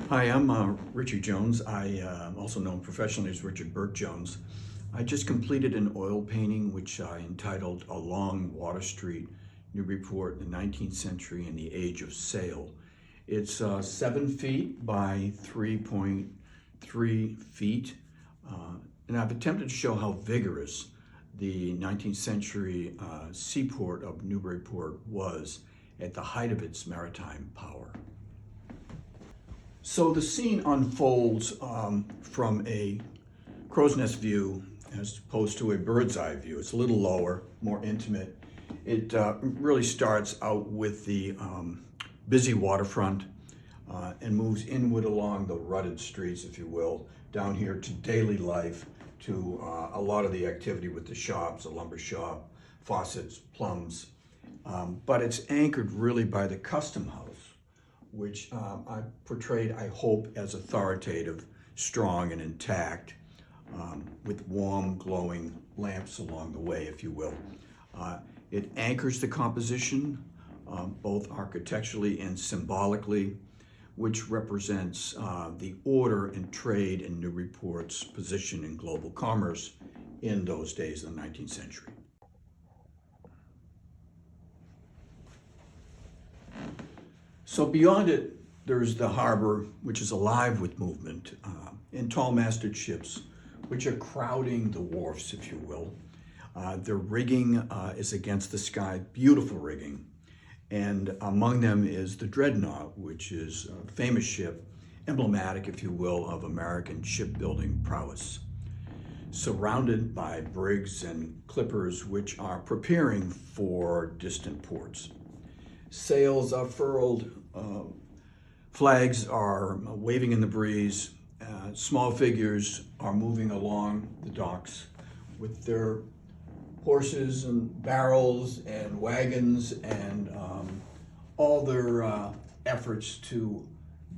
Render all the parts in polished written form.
Hi, I'm Richard Jones. I am also known professionally as Richard Burke Jones. I just completed an oil painting which I entitled Along Water Street, Newburyport, in the 19th century and the age of sail. It's 7 feet by 3.3 feet, and I've attempted to show how vigorous the 19th century seaport of Newburyport was at the height of its maritime power. So the scene unfolds from a crow's nest view as opposed to a bird's eye view. It's a little lower, more intimate. It really starts out with the busy waterfront and moves inward along the rutted streets, if you will, down here to daily life, to a lot of the activity with the shops, a lumber shop, faucets, plumbs. But it's anchored really by the custom house, which I portrayed, I hope, as authoritative, strong and intact, with warm, glowing lamps along the way, if you will. It anchors the composition, both architecturally and symbolically, which represents the order and trade in Newburyport's position in global commerce in those days in the 19th century. So beyond it, there's the harbor, which is alive with movement, and tall-masted ships, which are crowding the wharfs, if you will. Their rigging is against the sky, beautiful rigging. And among them is the Dreadnought, which is a famous ship, emblematic, if you will, of American shipbuilding prowess. Surrounded by brigs and clippers, which are preparing for distant ports. Sails are furled, flags are waving in the breeze, small figures are moving along the docks with their horses and barrels and wagons and all their efforts to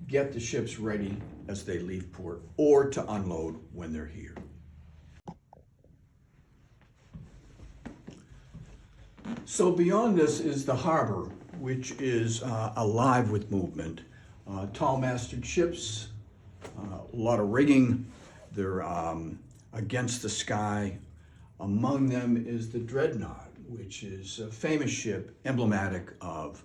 get the ships ready as they leave port or to unload when they're here. So beyond this is the harbor, which is alive with movement. Tall-masted ships, a lot of rigging. They're against the sky. Among them is the Dreadnought, which is a famous ship, emblematic of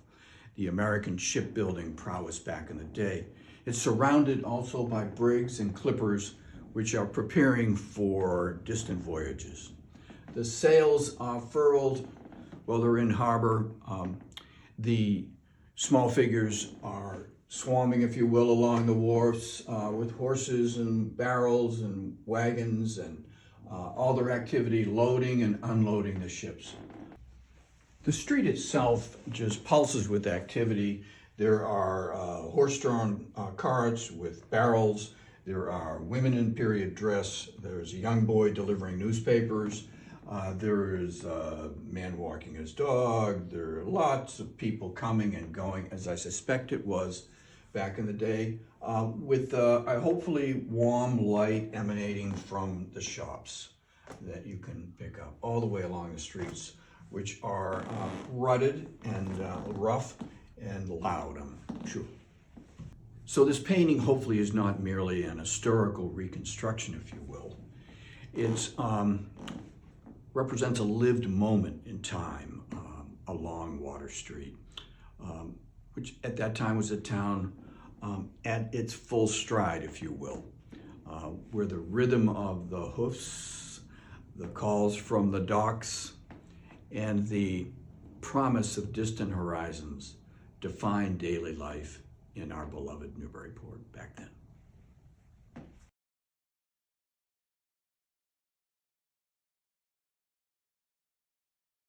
the American shipbuilding prowess back in the day. It's surrounded also by brigs and clippers, which are preparing for distant voyages. The sails are furled while they're in harbor. The small figures are swarming, if you will, along the wharfs with horses and barrels and wagons and all their activity loading and unloading the ships. The street itself just pulses with activity. There are horse-drawn carts with barrels. There are women in period dress. There's a young boy delivering newspapers. There is a man walking his dog. There are lots of people coming and going, as I suspect it was back in the day, with hopefully warm light emanating from the shops that you can pick up all the way along the streets, which are rutted and rough and loud, I'm sure. So this painting hopefully is not merely an historical reconstruction, if you will. It's represents a lived moment in time along Water Street, which at that time was a town at its full stride, if you will, where the rhythm of the hoofs, the calls from the docks, and the promise of distant horizons defined daily life in our beloved Newburyport back then.